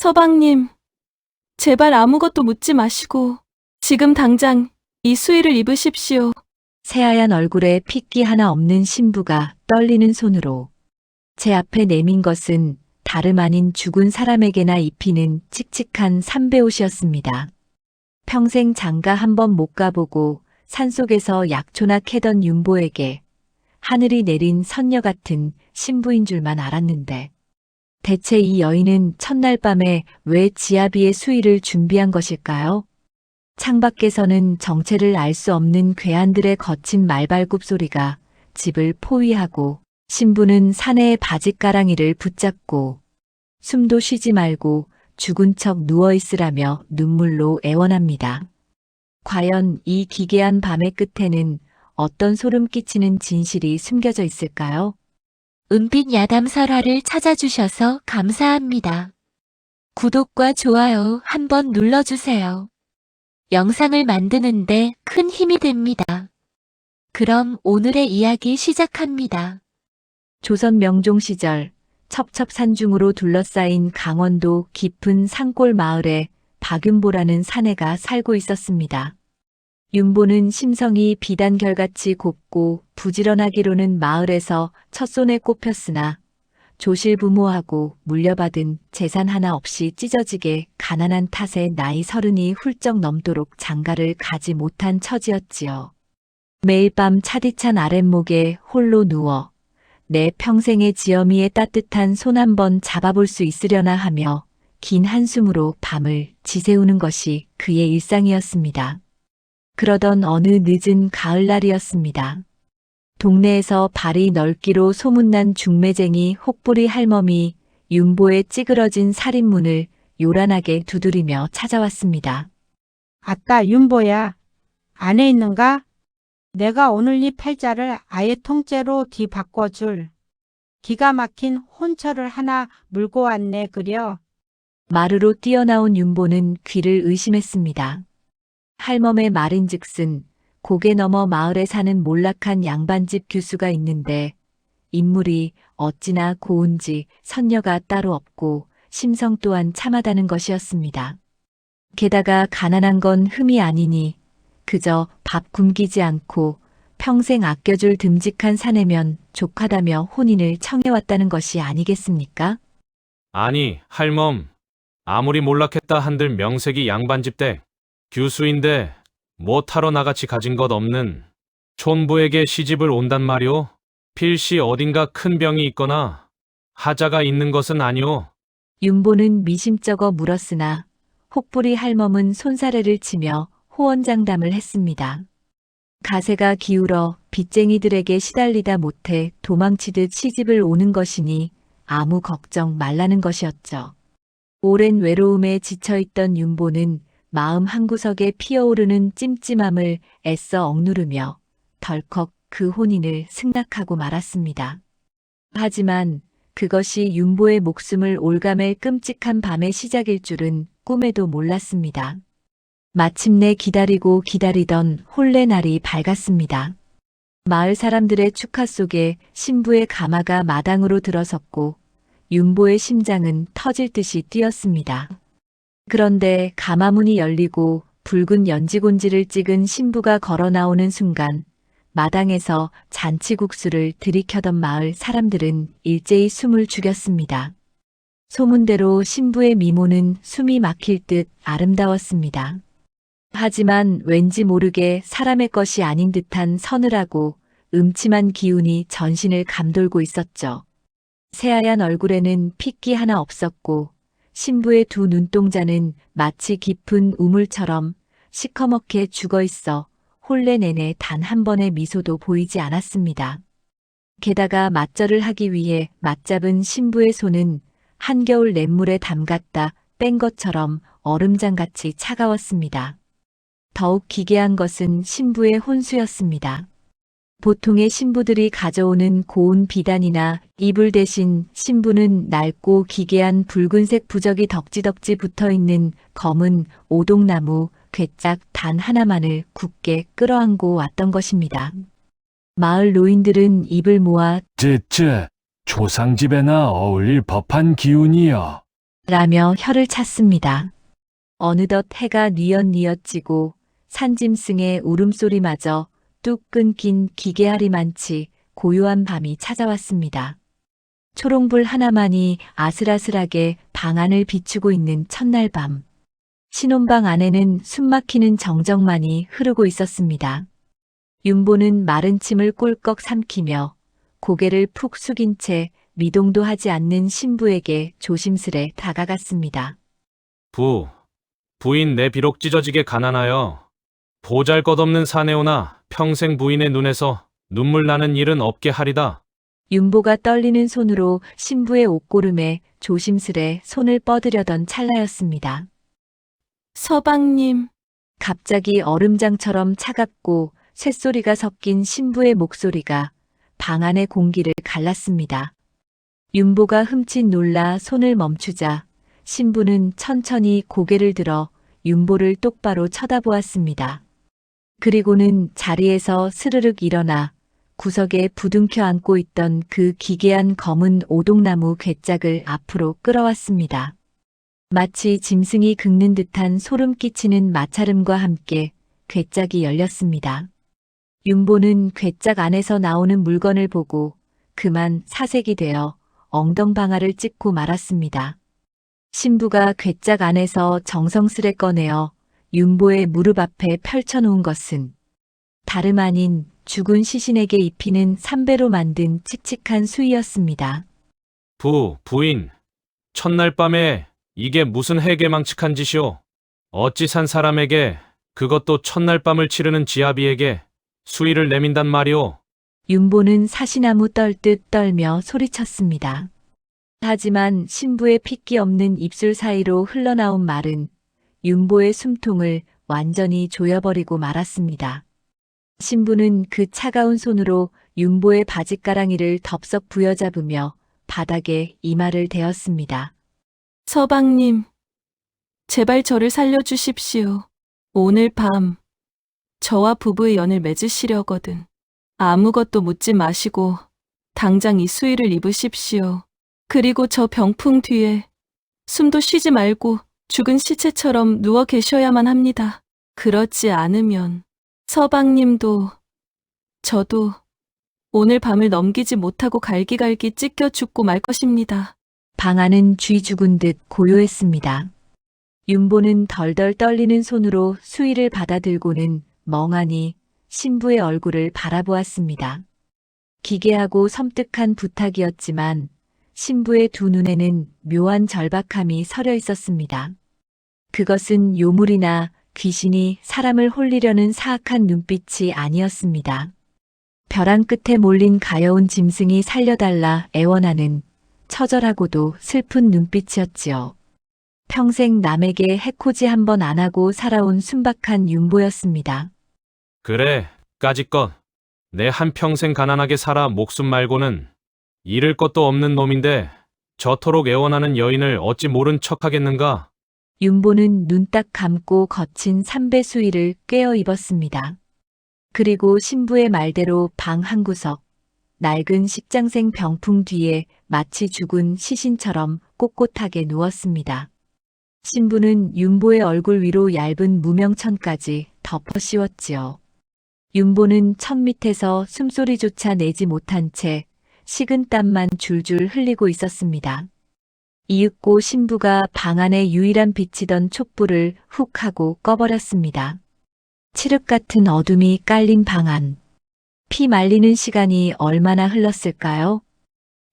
서방님, 제발 아무것도 묻지 마시고 지금 당장 이 수의를 입으십시오. 새하얀 얼굴에 핏기 하나 없는 신부가 떨리는 손으로 제 앞에 내민 것은 다름 아닌 죽은 사람에게나 입히는 칙칙한 삼배옷이었습니다. 평생 장가 한 번 못 가보고 산속에서 약초나 캐던 윤보에게 하늘이 내린 선녀 같은 신부인 줄만 알았는데 대체 이 여인은 첫날 밤에 왜 지아비의 수의를 준비한 것일까요? 창밖에서는 정체를 알 수 없는 괴한들의 거친 말발굽 소리가 집을 포위하고 신부는 사내의 바짓가랑이를 붙잡고 숨도 쉬지 말고 죽은 척 누워있으라며 눈물로 애원합니다. 과연 이 기괴한 밤의 끝에는 어떤 소름 끼치는 진실이 숨겨져 있을까요? 은빛 야담설화를 찾아주셔서 감사합니다. 구독과 좋아요 한번 눌러주세요. 영상을 만드는데 큰 힘이 됩니다. 그럼 오늘의 이야기 시작합니다. 조선 명종 시절 첩첩산중으로 둘러싸인 강원도 깊은 산골 마을에 박윤보라는 사내가 살고 있었습니다. 윤보는 심성이 비단결같이 곱고 부지런하기로는 마을에서 첫손에 꼽혔으나 조실부모하고 물려받은 재산 하나 없이 찢어지게 가난한 탓에 나이 30이 훌쩍 넘도록 장가를 가지 못한 처지였지요. 매일 밤 차디찬 아랫목에 홀로 누워 내 평생의 지엄이의 따뜻한 손 한번 잡아볼 수 있으려나 하며 긴 한숨으로 밤을 지새우는 것이 그의 일상이었습니다. 그러던 어느 늦은 가을날이었습니다. 동네에서 발이 넓기로 소문난 중매쟁이 혹부리 할멈이 윤보의 찌그러진 살인문을 요란하게 두드리며 찾아왔습니다. 아따 윤보야, 안에 있는가? 내가 오늘 이 팔자를 아예 통째로 뒤바꿔줄 기가 막힌 혼처를 하나 물고 왔네 그려. 마루로 뛰어나온 윤보는 귀를 의심했습니다. 할멈의 말인즉슨 고개 넘어 마을에 사는 몰락한 양반집 교수가 있는데 인물이 어찌나 고운지 선녀가 따로 없고 심성 또한 참하다는 것이었습니다. 게다가 가난한 건 흠이 아니니 그저 밥 굶기지 않고 평생 아껴줄 듬직한 사내면 족하다며 혼인을 청해왔다는 것이 아니겠습니까? 아니, 할멈. 아무리 몰락했다 한들 명색이 양반집 댁 교수인데 뭐 타러 나같이 가진 것 없는 촌부에게 시집을 온단 말이오? 필시 어딘가 큰 병이 있거나 하자가 있는 것은 아니오. 윤보는 미심쩍어 물었으나 혹부리 할멈은 손사래를 치며 호언장담을 했습니다. 가세가 기울어 빚쟁이들에게 시달리다 못해 도망치듯 시집을 오는 것이니 아무 걱정 말라는 것이었죠. 오랜 외로움에 지쳐있던 윤보는 마음 한구석에 피어오르는 찜찜함을 애써 억누르며 덜컥 그 혼인을 승낙하고 말았습니다. 하지만 그것이 윤보의 목숨을 올가맬 끔찍한 밤의 시작일 줄은 꿈에도 몰랐습니다. 마침내 기다리고 기다리던 혼례 날이 밝았습니다. 마을 사람들의 축하 속에 신부의 가마가 마당으로 들어섰고 윤보의 심장은 터질 듯이 뛰었습니다. 그런데 가마문이 열리고 붉은 연지곤지를 찍은 신부가 걸어 나오는 순간 마당에서 잔치국수를 들이켜던 마을 사람들은 일제히 숨을 죽였습니다. 소문대로 신부의 미모는 숨이 막힐 듯 아름다웠습니다. 하지만 왠지 모르게 사람의 것이 아닌 듯한 서늘하고 음침한 기운이 전신을 감돌고 있었죠. 새하얀 얼굴에는 핏기 하나 없었고 신부의 두 눈동자는 마치 깊은 우물처럼 시커멓게 죽어있어 혼례 내내 단 한 번의 미소도 보이지 않았습니다. 게다가 맞절을 하기 위해 맞잡은 신부의 손은 한겨울 냇물에 담갔다 뺀 것처럼 얼음장같이 차가웠습니다. 더욱 기괴한 것은 신부의 혼수였습니다. 보통의 신부들이 가져오는 고운 비단이나 이불 대신 신부는 낡고 기괴한 붉은색 부적이 덕지덕지 붙어있는 검은 오동나무 괴짝 단 하나만을 굳게 끌어안고 왔던 것입니다. 마을 노인들은 입을 모아 쯔쯔, 조상집에나 어울릴 법한 기운이여. 라며 혀를 찼습니다. 어느덧 해가 뉘엿뉘엿 지고 산짐승의 울음소리마저 뚝 끊긴 기계하리만치 고요한 밤이 찾아왔습니다. 초롱불 하나만이 아슬아슬하게 방 안을 비추고 있는 첫날 밤. 신혼방 안에는 숨막히는 정적만이 흐르고 있었습니다. 윤보는 마른 침을 꿀꺽 삼키며 고개를 푹 숙인 채 미동도 하지 않는 신부에게 조심스레 다가갔습니다. 부인 내 비록 찢어지게 가난하여 보잘것없는 사내오나 평생 부인의 눈에서 눈물 나는 일은 없게 하리다. 윤보가 떨리는 손으로 신부의 옷고름에 조심스레 손을 뻗으려던 찰나였습니다. 서방님, 갑자기 얼음장처럼 차갑고 쇳소리가 섞인 신부의 목소리가 방 안의 공기를 갈랐습니다. 윤보가 흠칫 놀라 손을 멈추자 신부는 천천히 고개를 들어 윤보를 똑바로 쳐다보았습니다. 그리고는 자리에서 스르륵 일어나 구석에 부둥켜 안고 있던 그 기괴한 검은 오동나무 괴짝을 앞으로 끌어왔습니다. 마치 짐승이 긁는 듯한 소름 끼치는 마찰음과 함께 괴짝이 열렸습니다. 윤보는 괴짝 안에서 나오는 물건을 보고 그만 사색이 되어 엉덩방아를 찍고 말았습니다. 신부가 괴짝 안에서 정성스레 꺼내어 윤보의 무릎 앞에 펼쳐놓은 것은 다름 아닌 죽은 시신에게 입히는 삼배로 만든 칙칙한 수의였습니다. 부인, 첫날 밤에 이게 무슨 해괴망측한 짓이오? 어찌 산 사람에게, 그것도 첫날 밤을 치르는 지아비에게 수의를 내민단 말이오? 윤보는 사시나무 떨듯 떨며 소리쳤습니다. 하지만 신부의 핏기 없는 입술 사이로 흘러나온 말은 윤보의 숨통을 완전히 조여버리고 말았습니다. 신부는 그 차가운 손으로 윤보의 바짓가랑이를 덥석 부여잡으며 바닥에 이마를 대었습니다. 서방님, 제발 저를 살려주십시오. 오늘 밤 저와 부부의 연을 맺으시려거든. 아무것도 묻지 마시고 당장 이 수의를 입으십시오. 그리고 저 병풍 뒤에 숨도 쉬지 말고 죽은 시체처럼 누워 계셔야만 합니다. 그렇지 않으면 서방님도 저도 오늘 밤을 넘기지 못하고 갈기갈기 찢겨 죽고 말 것입니다. 방 안은 쥐 죽은 듯 고요했습니다. 윤보는 덜덜 떨리는 손으로 수의를 받아들고는 멍하니 신부의 얼굴을 바라보았습니다. 기괴하고 섬뜩한 부탁이었지만 신부의 두 눈에는 묘한 절박함이 서려 있었습니다. 그것은 요물이나 귀신이 사람을 홀리려는 사악한 눈빛이 아니었습니다. 벼랑 끝에 몰린 가여운 짐승이 살려달라 애원하는 처절하고도 슬픈 눈빛이었지요. 평생 남에게 해코지 한 번 안 하고 살아온 순박한 윤보였습니다. 그래, 까짓것. 내 한평생 가난하게 살아 목숨 말고는 잃을 것도 없는 놈인데 저토록 애원하는 여인을 어찌 모른 척하겠는가? 윤보는 눈 딱 감고 거친 삼배 수의를 꿰어 입었습니다. 그리고 신부의 말대로 방 한 구석, 낡은 식장생 병풍 뒤에 마치 죽은 시신처럼 꼿꼿하게 누웠습니다. 신부는 윤보의 얼굴 위로 얇은 무명천까지 덮어 씌웠지요. 윤보는 천 밑에서 숨소리조차 내지 못한 채 식은 땀만 줄줄 흘리고 있었습니다. 이윽고 신부가 방 안에 유일한 빛이던 촛불을 훅 하고 꺼버렸습니다. 칠흑 같은 어둠이 깔린 방 안. 피 말리는 시간이 얼마나 흘렀을까요?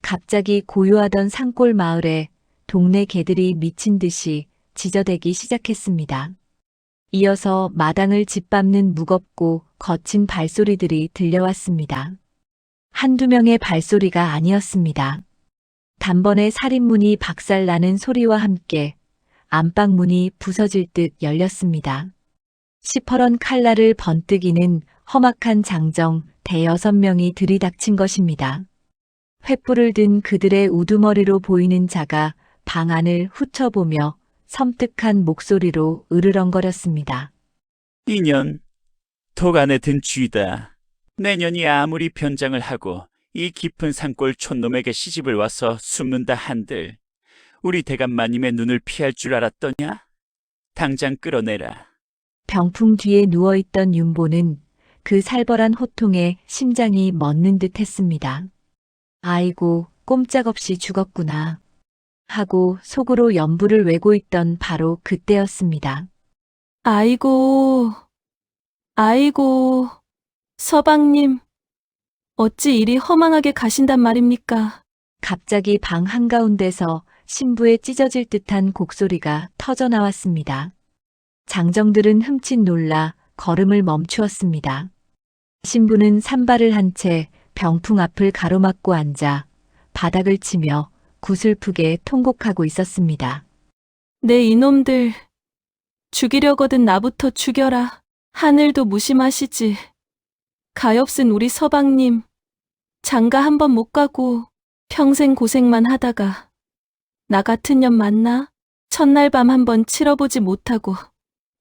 갑자기 고요하던 산골 마을에 동네 개들이 미친 듯이 지저대기 시작했습니다. 이어서 마당을 짓밟는 무겁고 거친 발소리들이 들려왔습니다. 한두 명의 발소리가 아니었습니다. 단번에 살인문이 박살나는 소리와 함께 안방문이 부서질 듯 열렸습니다. 시퍼런 칼날을 번뜩이는 험악한 장정 대여섯 명이 들이닥친 것입니다. 횃불을 든 그들의 우두머리로 보이는 자가 방 안을 훑어보며 섬뜩한 목소리로 으르렁거렸습니다. 이년, 독 안에 든 쥐다. 내년이 아무리 변장을 하고 이 깊은 산골 촌놈에게 시집을 와서 숨는다 한들 우리 대감마님의 눈을 피할 줄 알았더냐? 당장 끌어내라. 병풍 뒤에 누워있던 윤보는 그 살벌한 호통에 심장이 멎는 듯 했습니다. 아이고, 꼼짝없이 죽었구나. 하고 속으로 연부를 외고 있던 바로 그때였습니다. 아이고, 아이고, 서방님. 어찌 이리 허망하게 가신단 말입니까? 갑자기 방 한가운데서 신부의 찢어질 듯한 곡소리가 터져 나왔습니다. 장정들은 흠칫 놀라 걸음을 멈추었습니다. 신부는 산발을 한 채 병풍 앞을 가로막고 앉아 바닥을 치며 구슬프게 통곡하고 있었습니다. 내 이놈들. 죽이려거든 나부터 죽여라. 하늘도 무심하시지. 가엾은 우리 서방님. 장가 한 번 못 가고 평생 고생만 하다가 나 같은 년 만나 첫날 밤 한 번 치러보지 못하고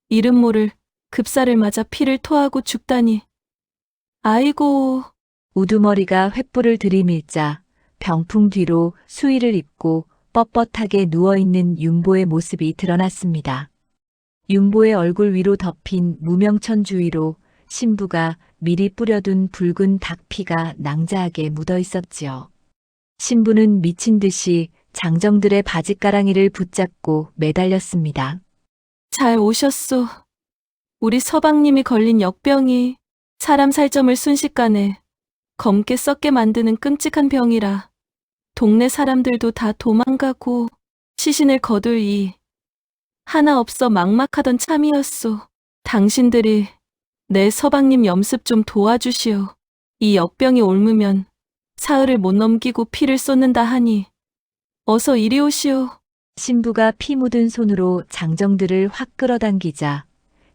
이름 모를 급사를 맞아 피를 토하고 죽다니. 아이고. 우두머리가 횃불을 들이밀자 병풍 뒤로 수의를 입고 뻣뻣하게 누워있는 윤보의 모습이 드러났습니다. 윤보의 얼굴 위로 덮인 무명천 주위로 신부가 미리 뿌려둔 붉은 닭피가 낭자하게 묻어 있었지요. 신부는 미친 듯이 장정들의 바짓가랑이를 붙잡고 매달렸습니다. 잘 오셨소. 우리 서방님이 걸린 역병이 사람 살점을 순식간에 검게 썩게 만드는 끔찍한 병이라 동네 사람들도 다 도망가고 시신을 거둘 하나 없어 막막하던 참이었소. 당신들이 내 서방님 염습 좀 도와주시오. 이 역병이 옮으면 사흘을 못 넘기고 피를 쏟는다 하니 어서 이리 오시오. 신부가 피 묻은 손으로 장정들을 확 끌어당기자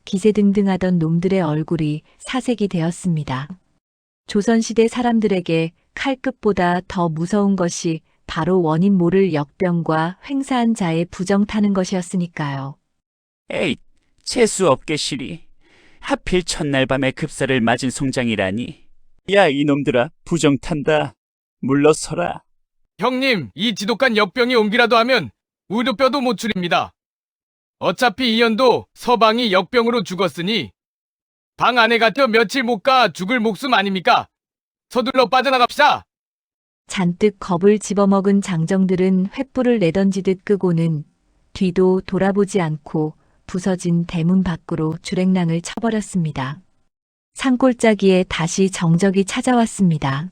기세등등하던 놈들의 얼굴이 사색이 되었습니다. 조선시대 사람들에게 칼끝보다 더 무서운 것이 바로 원인 모를 역병과 횡사한 자의 부정 타는 것이었으니까요. 에이, 재수 없게 시리. 하필 첫날 밤에 급사를 맞은 송장이라니. 야, 이놈들아, 부정 탄다. 물러서라. 형님, 이 지독한 역병이 옮기라도 하면 우두뼈도 못 추립니다. 어차피 이 년도 서방이 역병으로 죽었으니 방 안에 갇혀 며칠 못 가 죽을 목숨 아닙니까? 서둘러 빠져나갑시다. 잔뜩 겁을 집어먹은 장정들은 횃불을 내던지듯 끄고는 뒤도 돌아보지 않고 부서진 대문 밖으로 주랭랑을 쳐버렸습니다. 산골짜기에 다시 정적이 찾아왔습니다.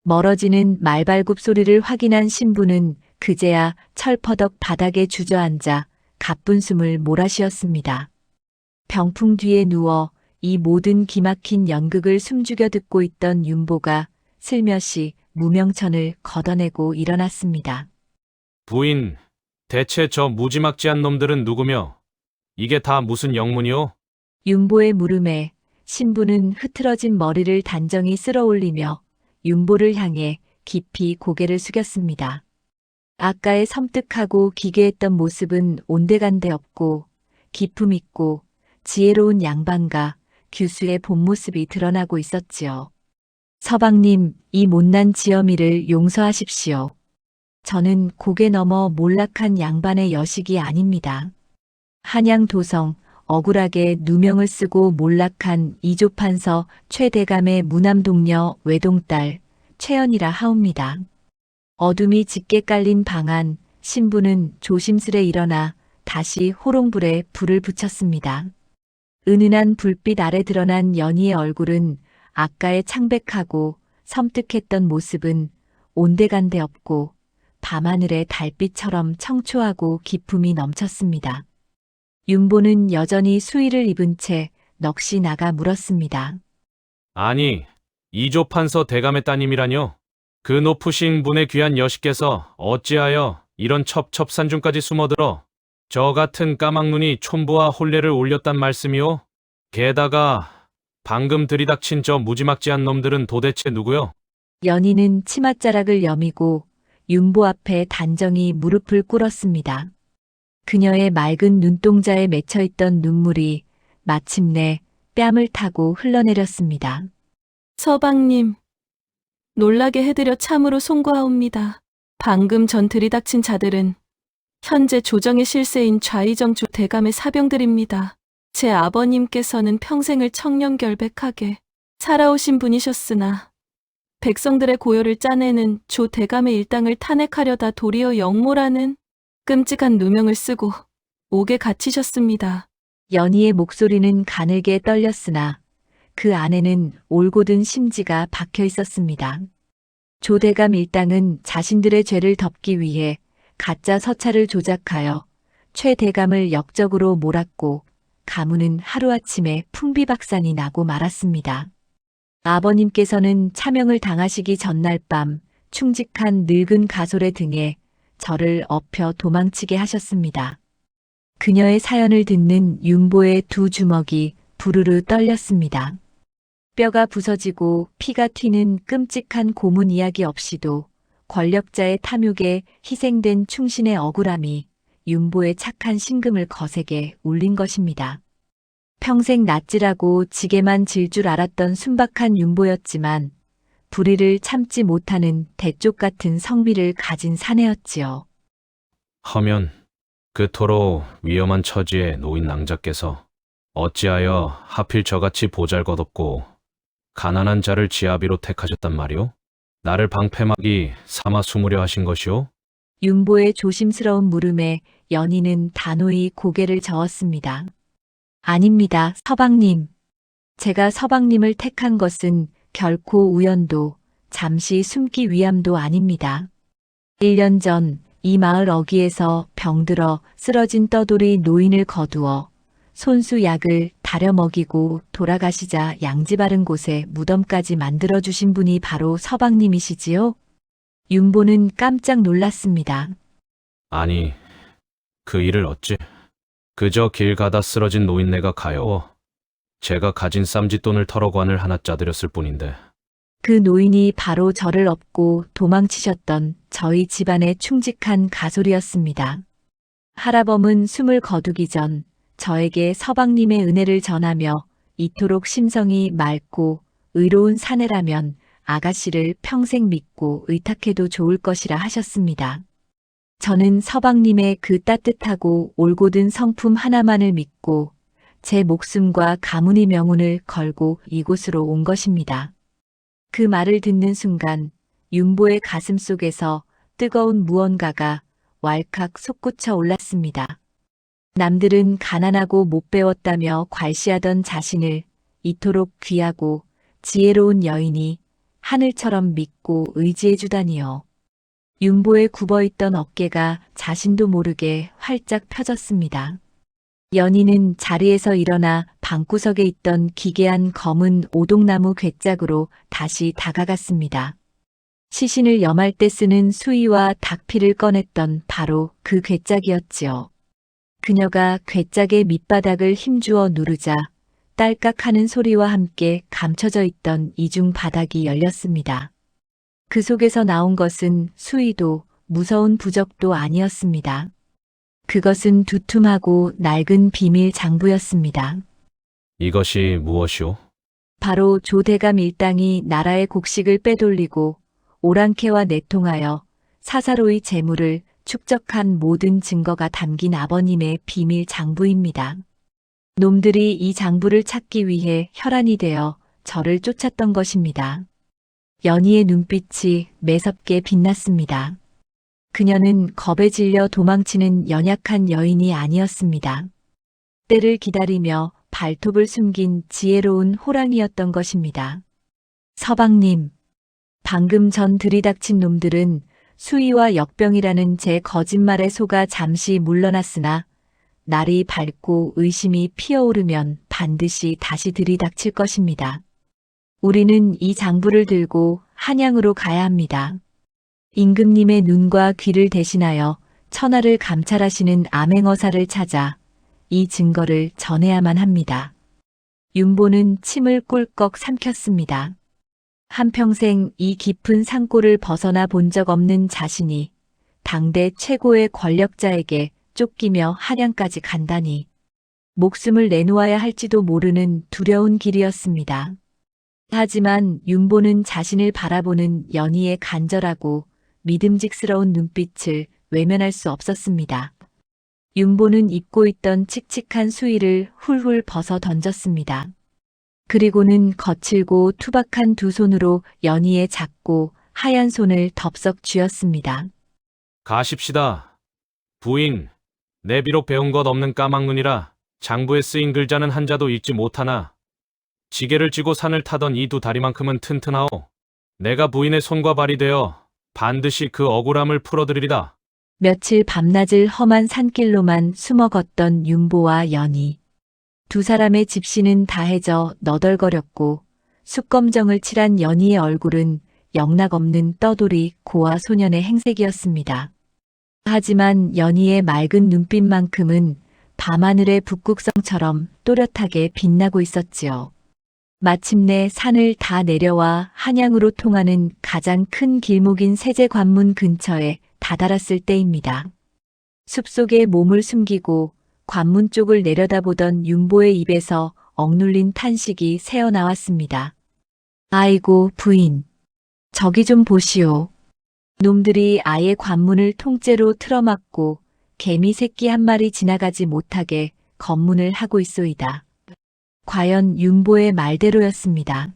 멀어지는 말발굽 소리를 확인한 신부는 그제야 철퍼덕 바닥에 주저앉아 가쁜 숨을 몰아쉬었습니다. 병풍 뒤에 누워 이 모든 기막힌 연극을 숨죽여 듣고 있던 윤보가 슬며시 무명천을 걷어내고 일어났습니다. 부인, 대체 저 무지막지한 놈들은 누구며? 이게 다 무슨 영문이오? 윤보의 물음에 신부는 흐트러진 머리를 단정히 쓸어올리며 윤보를 향해 깊이 고개를 숙였습니다. 아까의 섬뜩하고 기괴했던 모습은 온데간데 없고 기품 있고 지혜로운 양반과 규수의 본 모습이 드러나고 있었지요. 서방님, 이 못난 지엄이를 용서하십시오. 저는 고개 넘어 몰락한 양반의 여식이 아닙니다. 한양도성 억울하게 누명을 쓰고 몰락한 이조판서 최대감의 무남동녀 외동딸 최연이라 하옵니다. 어둠이 짙게 깔린 방 안 신부는 조심스레 일어나 다시 호롱불에 불을 붙였습니다. 은은한 불빛 아래 드러난 연희의 얼굴은 아까의 창백하고 섬뜩했던 모습은 온데간데 없고 밤하늘의 달빛처럼 청초하고 기품이 넘쳤습니다. 윤보는 여전히 수의를 입은 채 넋이 나가 물었습니다. 아니, 이조판서 대감의 따님이라뇨? 그 높으신 분의 귀한 여식께서 어찌하여 이런 첩첩산중까지 숨어들어 저 같은 까막눈이 촌부와 혼례를 올렸단 말씀이오? 게다가 방금 들이닥친 저 무지막지한 놈들은 도대체 누구요? 연희는 치맛자락을 여미고 윤보 앞에 단정히 무릎을 꿇었습니다. 그녀의 맑은 눈동자에 맺혀있던 눈물이 마침내 뺨을 타고 흘러내렸습니다. 서방님. 놀라게 해드려 참으로 송구하옵니다. 방금 전 들이닥친 자들은 현재 조정의 실세인 좌의정조 대감의 사병들입니다. 제 아버님께서는 평생을 청렴결백하게 살아오신 분이셨으나 백성들의 고열을 짜내는 조 대감의 일당을 탄핵하려다 도리어 역모라는 끔찍한 누명을 쓰고 옥에 갇히셨습니다. 연희의 목소리는 가늘게 떨렸으나 그 안에는 올곧은 심지가 박혀 있었습니다. 조대감 일당은 자신들의 죄를 덮기 위해 가짜 서찰을 조작하여 최 대감을 역적으로 몰았고 가문은 하루아침에 풍비박산이 나고 말았습니다. 아버님께서는 차명을 당하시기 전날 밤 충직한 늙은 가솔의 등에 저를 업혀 도망치게 하셨습니다. 그녀의 사연을 듣는 윤보의 두 주먹이 부르르 떨렸습니다. 뼈가 부서지고 피가 튀는 끔찍한 고문 이야기 없이도 권력자의 탐욕에 희생된 충신의 억울함이 윤보의 착한 심금을 거세게 울린 것입니다. 평생 낯질하고 지게만 질 줄 알았던 순박한 윤보였지만 불의를 참지 못하는 대쪽 같은 성미를 가진 사내였지요. 하면 그토록 위험한 처지에 놓인 낭자께서 어찌하여 하필 저같이 보잘것없고 가난한 자를 지아비로 택하셨단 말이오? 나를 방패막이 삼아 숨으려 하신 것이오? 윤보의 조심스러운 물음에 연희는 단호히 고개를 저었습니다. 아닙니다, 서방님. 제가 서방님을 택한 것은 결코 우연도 잠시 숨기 위함도 아닙니다. 1년 전 이 마을 어귀에서 병들어 쓰러진 떠돌이 노인을 거두어 손수 약을 다려 먹이고 돌아가시자 양지 바른 곳에 무덤까지 만들어주신 분이 바로 서방님이시지요? 윤보는 깜짝 놀랐습니다. 아니, 그 일을 어찌? 그저 길 가다 쓰러진 노인네가 가여워 제가 가진 쌈짓돈을 털어관을 하나 짜드렸을 뿐인데. 그 노인이 바로 저를 업고 도망치셨던 저희 집안의 충직한 가솔이었습니다. 할아범은 숨을 거두기 전 저에게 서방님의 은혜를 전하며 이토록 심성이 맑고 의로운 사내라면 아가씨를 평생 믿고 의탁해도 좋을 것이라 하셨습니다. 저는 서방님의 그 따뜻하고 올곧은 성품 하나만을 믿고 제 목숨과 가문의 명운을 걸고 이곳으로 온 것입니다. 그 말을 듣는 순간 윤보의 가슴 속에서 뜨거운 무언가가 왈칵 솟구쳐 올랐습니다. 남들은 가난하고 못 배웠다며 괄시하던 자신을 이토록 귀하고 지혜로운 여인이 하늘처럼 믿고 의지해주다니요. 윤보의 굽어있던 어깨가 자신도 모르게 활짝 펴졌습니다. 연희는 자리에서 일어나 방구석에 있던 기괴한 검은 오동나무 괴짝으로 다시 다가갔습니다. 시신을 염할 때 쓰는 수의와 닭피를 꺼냈던 바로 그 괴짝이었지요. 그녀가 괴짝의 밑바닥을 힘주어 누르자 딸깍하는 소리와 함께 감춰져 있던 이중 바닥이 열렸습니다. 그 속에서 나온 것은 수의도 무서운 부적도 아니었습니다. 그것은 두툼하고 낡은 비밀 장부였습니다. 이것이 무엇이오? 바로 조대감 일당이 나라의 곡식을 빼돌리고 오랑캐와 내통하여 사사로이 재물을 축적한 모든 증거가 담긴 아버님의 비밀 장부입니다. 놈들이 이 장부를 찾기 위해 혈안이 되어 저를 쫓았던 것입니다. 연희의 눈빛이 매섭게 빛났습니다. 그녀는 겁에 질려 도망치는 연약한 여인이 아니었습니다. 때를 기다리며 발톱을 숨긴 지혜로운 호랑이였던 것입니다. 서방님, 방금 전 들이닥친 놈들은 수의와 역병이라는 제 거짓말에 속아 잠시 물러났으나 날이 밝고 의심이 피어오르면 반드시 다시 들이닥칠 것입니다. 우리는 이 장부를 들고 한양으로 가야 합니다. 임금님의 눈과 귀를 대신하여 천하를 감찰하시는 암행어사를 찾아 이 증거를 전해야만 합니다. 윤보는 침을 꿀꺽 삼켰습니다. 한평생 이 깊은 산골을 벗어나 본 적 없는 자신이 당대 최고의 권력자에게 쫓기며 한양까지 간다니 목숨을 내놓아야 할지도 모르는 두려운 길이었습니다. 하지만 윤보는 자신을 바라보는 연희의 간절하고 믿음직스러운 눈빛을 외면할 수 없었습니다. 윤보는 입고 있던 칙칙한 수의를 훌훌 벗어 던졌습니다. 그리고는 거칠고 투박한 두 손으로 연희의 작고 하얀 손을 덥석 쥐었습니다. 가십시다. 부인, 내 비록 배운 것 없는 까막눈이라 장부에 쓰인 글자는 한자도 읽지 못하나 지게를 쥐고 산을 타던 이 두 다리만큼은 튼튼하오. 내가 부인의 손과 발이 되어 반드시 그 억울함을 풀어드리리다. 며칠 밤낮을 험한 산길로만 숨어 걷던 윤보와 연희. 두 사람의 집시는 다해져 너덜거렸고 숯검정을 칠한 연희의 얼굴은 영락없는 떠돌이 고아 소년의 행색이었습니다. 하지만 연희의 맑은 눈빛만큼은 밤하늘의 북극성처럼 또렷하게 빛나고 있었지요. 마침내 산을 다 내려와 한양으로 통하는 가장 큰 길목인 세제관문 근처에 다다랐을 때입니다. 숲속에 몸을 숨기고 관문 쪽을 내려다보던 윤보의 입에서 억눌린 탄식이 새어나왔습니다. 아이고 부인, 저기 좀 보시오. 놈들이 아예 관문을 통째로 틀어막고 개미 새끼 한 마리 지나가지 못하게 검문을 하고 있소이다. 과연 윤보의 말대로였습니다.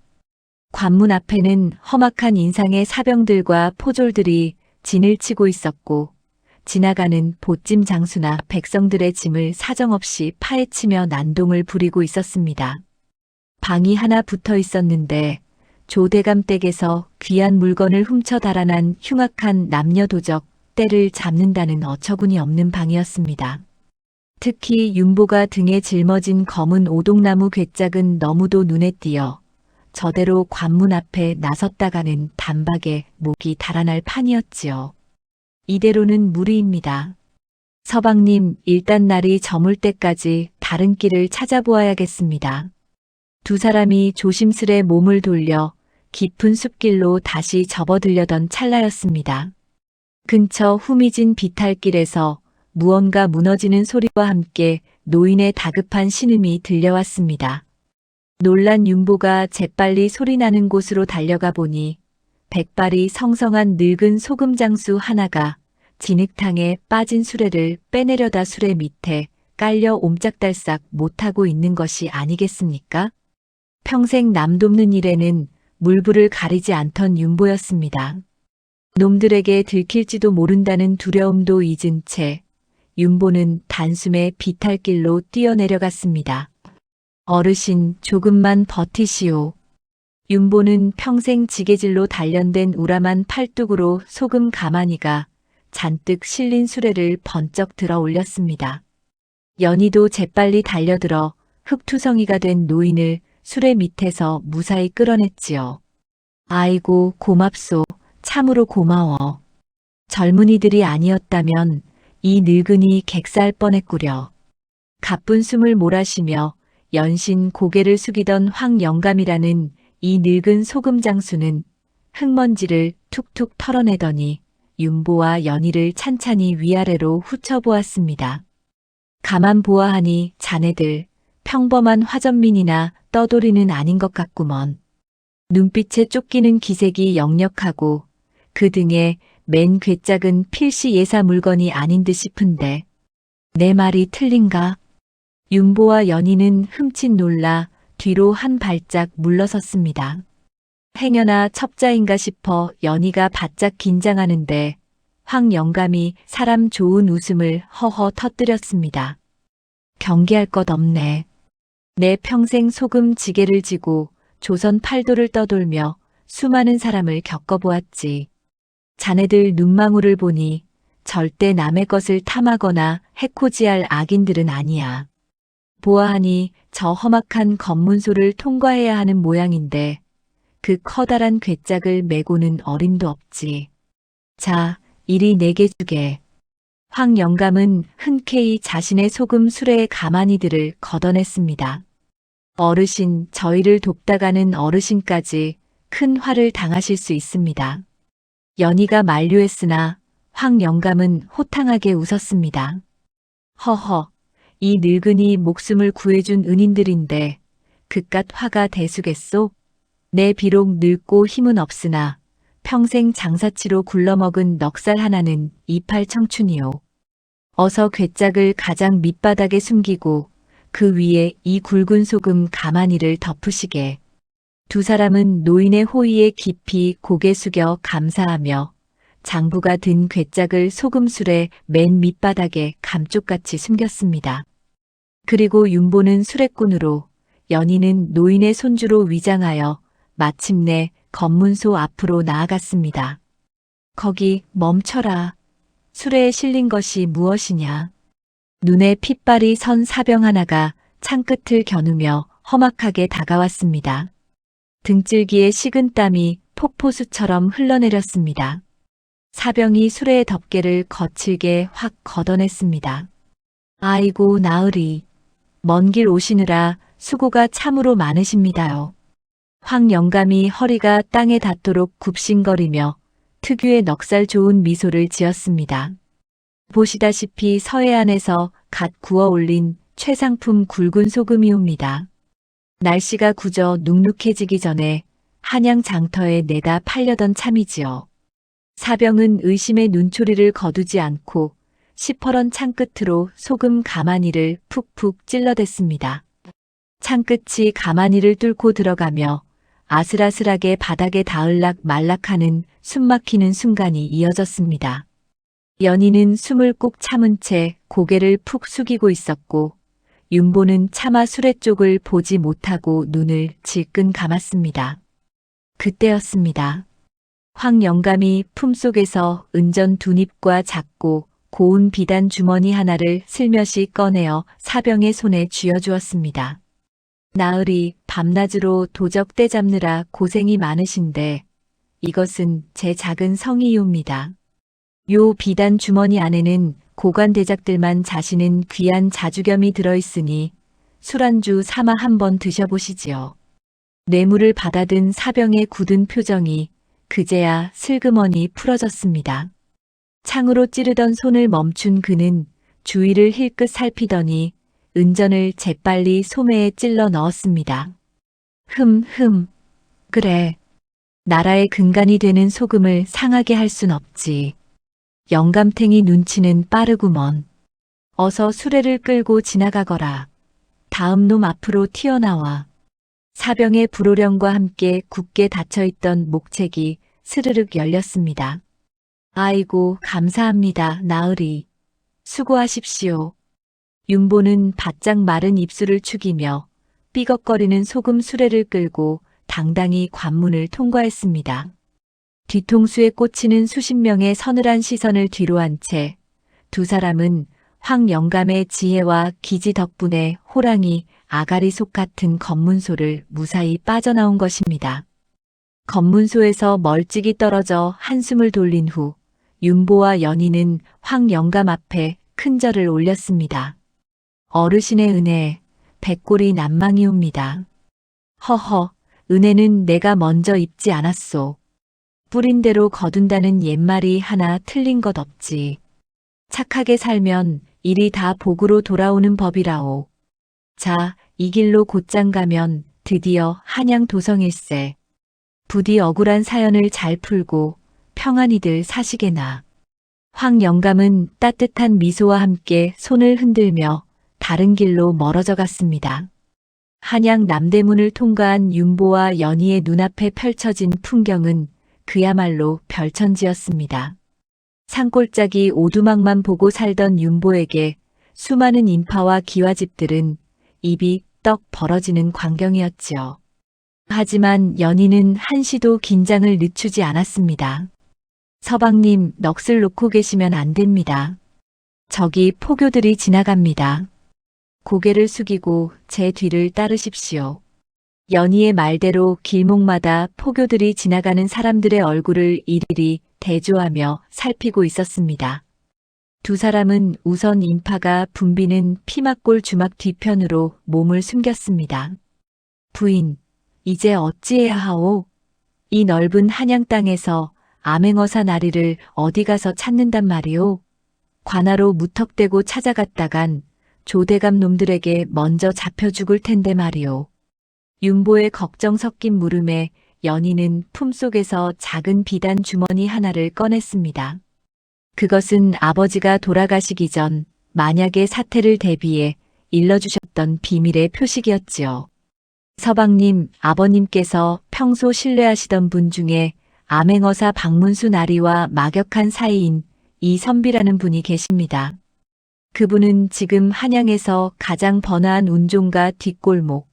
관문 앞에는 험악한 인상의 사병들과 포졸들이 진을 치고 있었고 지나가는 보찜 장수나 백성들의 짐을 사정없이 파헤치며 난동을 부리고 있었습니다. 방이 하나 붙어 있었는데 조대감 댁에서 귀한 물건을 훔쳐 달아난 흉악한 남녀도적 때를 잡는다는 어처구니 없는 방이었습니다. 특히 윤보가 등에 짊어진 검은 오동나무 괴짝은 너무도 눈에 띄어 저대로 관문 앞에 나섰다가는 단박에 목이 달아날 판이었지요. 이대로는 무리입니다. 서방님, 일단 날이 저물 때까지 다른 길을 찾아보아야겠습니다. 두 사람이 조심스레 몸을 돌려 깊은 숲길로 다시 접어들려던 찰나였습니다. 근처 후미진 비탈길에서 무언가 무너지는 소리와 함께 노인의 다급한 신음이 들려왔습니다. 놀란 윤보가 재빨리 소리나는 곳으로 달려가 보니 백발이 성성한 늙은 소금장수 하나가 진흙탕에 빠진 수레를 빼내려다 수레 밑에 깔려 옴짝달싹 못하고 있는 것이 아니겠습니까? 평생 남 돕는 일에는 물불을 가리지 않던 윤보였습니다. 놈들에게 들킬지도 모른다는 두려움도 잊은 채 윤보는 단숨에 비탈길로 뛰어내려갔습니다. 어르신, 조금만 버티시오. 윤보는 평생 지게질로 단련된 우람한 팔뚝으로 소금 가마니가 잔뜩 실린 수레를 번쩍 들어 올렸습니다. 연희도 재빨리 달려들어 흙투성이가 된 노인을 수레 밑에서 무사히 끌어냈지요. 아이고, 고맙소. 참으로 고마워. 젊은이들이 아니었다면 이 늙은이 객살 뻔했구려. 가쁜 숨을 몰아쉬며 연신 고개를 숙이던 황영감이라는 이 늙은 소금장수는 흙먼지를 툭툭 털어내더니 윤보와 연희를 찬찬히 위아래로 훑어보았습니다. 가만 보아하니 자네들 평범한 화전민이나 떠돌이는 아닌 것 같구먼. 눈빛에 쫓기는 기색이 역력하고 그 등에 맨 괴짝은 필시 예사 물건이 아닌 듯 싶은데 내 말이 틀린가? 윤보와 연희는 흠칫 놀라 뒤로 한 발짝 물러섰습니다. 행여나 첩자인가 싶어 연희가 바짝 긴장하는데 황영감이 사람 좋은 웃음을 허허 터뜨렸습니다. 경계할 것 없네. 내 평생 소금 지게를 지고 조선 팔도를 떠돌며 수많은 사람을 겪어보았지. 자네들 눈망울을 보니 절대 남의 것을 탐하거나 해코지할 악인들은 아니야. 보아하니 저 험악한 검문소를 통과해야 하는 모양인데 그 커다란 괴짝을 메고는 어림도 없지. 자, 이리 내게 주게. 황영감은 흔쾌히 자신의 소금 수레의 가마니들을 걷어냈습니다. 어르신, 저희를 돕다가는 어르신까지 큰 화를 당하실 수 있습니다. 연희가 만류했으나 황영감은 호탕하게 웃었습니다. 허허, 이 늙은이 목숨을 구해준 은인들인데 그깟 화가 대수겠소? 내 비록 늙고 힘은 없으나 평생 장사치로 굴러먹은 넉살 하나는 이팔 청춘이요. 어서 괴짝을 가장 밑바닥에 숨기고 그 위에 이 굵은 소금 가마니를 덮으시게. 두 사람은 노인의 호의에 깊이 고개 숙여 감사하며 장부가 든 괴짝을 소금술의 맨 밑바닥에 감쪽같이 숨겼습니다. 그리고 윤보는 수레꾼으로, 연희는 노인의 손주로 위장하여 마침내 검문소 앞으로 나아갔습니다. 거기 멈춰라. 수레에 실린 것이 무엇이냐. 눈에 핏발이 선 사병 하나가 창끝을 겨누며 험악하게 다가왔습니다. 등줄기에 식은 땀이 폭포수처럼 흘러내렸습니다. 사병이 수레의 덮개를 거칠게 확 걷어냈습니다. 아이고 나으리, 먼 길 오시느라 수고가 참으로 많으십니다요. 황 영감이 허리가 땅에 닿도록 굽신거리며 특유의 넉살 좋은 미소를 지었습니다. 보시다시피 서해안에서 갓 구워 올린 최상품 굵은 소금이옵니다. 날씨가 굳어 눅눅해지기 전에 한양 장터에 내다 팔려던 참이지요. 사병은 의심의 눈초리를 거두지 않고 시퍼런 창끝으로 소금 가마니를 푹푹 찔러댔습니다. 창끝이 가마니를 뚫고 들어가며 아슬아슬하게 바닥에 닿을락 말락하는 숨막히는 순간이 이어졌습니다. 연희는 숨을 꾹 참은 채 고개를 푹 숙이고 있었고 윤보는 차마 수레 쪽을 보지 못하고 눈을 질끈 감았습니다. 그때였습니다. 황 영감이 품속에서 은전 두 닙과 작고 고운 비단 주머니 하나를 슬며시 꺼내어 사병의 손에 쥐어주었습니다. 나으리, 밤낮으로 도적 떼잡느라 고생이 많으신데 이것은 제 작은 성의이옵니다. 요 비단 주머니 안에는 고관 대작들만 자시는 귀한 자주겸이 들어있으니 술안주 삼아 한번 드셔보시지요. 뇌물을 받아든 사병의 굳은 표정이 그제야 슬그머니 풀어졌습니다. 창으로 찌르던 손을 멈춘 그는 주위를 힐끗 살피더니 은전을 재빨리 소매에 찔러 넣었습니다. 그래. 나라의 근간이 되는 소금을 상하게 할 순 없지. 영감탱이 눈치는 빠르구먼. 어서 수레를 끌고 지나가거라. 다음 놈 앞으로 튀어나와. 사병의 불호령과 함께 굳게 닫혀있던 목책이 스르륵 열렸습니다. 아이고 감사합니다 나으리. 수고하십시오. 윤보는 바짝 마른 입술을 축이며 삐걱거리는 소금 수레를 끌고 당당히 관문을 통과했습니다. 뒤통수에 꽂히는 수십 명의 서늘한 시선을 뒤로한 채 두 사람은 황 영감의 지혜와 기지 덕분에 호랑이 아가리 속 같은 검문소를 무사히 빠져나온 것입니다. 검문소에서 멀찍이 떨어져 한숨을 돌린 후 윤보와 연희는 황 영감 앞에 큰 절을 올렸습니다. 어르신의 은혜, 백골이 난망이옵니다. 허허, 은혜는 내가 먼저 입지 않았소. 뿌린 대로 거둔다는 옛말이 하나 틀린 것 없지. 착하게 살면 일이 다 복으로 돌아오는 법이라오. 자, 이 길로 곧장 가면 드디어 한양 도성일세. 부디 억울한 사연을 잘 풀고 평안히들 사시게나. 황 영감은 따뜻한 미소와 함께 손을 흔들며 다른 길로 멀어져 갔습니다. 한양 남대문을 통과한 윤보와 연희의 눈앞에 펼쳐진 풍경은 그야말로 별천지였습니다. 산골짜기 오두막만 보고 살던 윤보에게 수많은 인파와 기와집들은 입이 떡 벌어지는 광경이었지요. 하지만 연희는 한시도 긴장을 늦추지 않았습니다. 서방님, 넋을 놓고 계시면 안 됩니다. 저기 포교들이 지나갑니다. 고개를 숙이고 제 뒤를 따르십시오. 연희의 말대로 길목마다 포교들이 지나가는 사람들의 얼굴을 일일이 대조하며 살피고 있었습니다. 두 사람은 우선 인파가 붐비는 피막골 주막 뒤편으로 몸을 숨겼습니다. 부인, 이제 어찌해야 하오? 이 넓은 한양 땅에서 암행어사 나리를 어디 가서 찾는단 말이오? 관하로 무턱대고 찾아갔다간 조대감 놈들에게 먼저 잡혀 죽을 텐데 말이오. 윤보의 걱정 섞인 물음에 연희는 품속에서 작은 비단 주머니 하나를 꺼냈습니다. 그것은 아버지가 돌아가시기 전 만약의 사태를 대비해 일러주셨던 비밀의 표식이었지요. 서방님, 아버님께서 평소 신뢰하시던 분 중에 암행어사 박문수 나리와 막역한 사이인 이선비라는 분이 계십니다. 그분은 지금 한양에서 가장 번화한 운종가 뒷골목,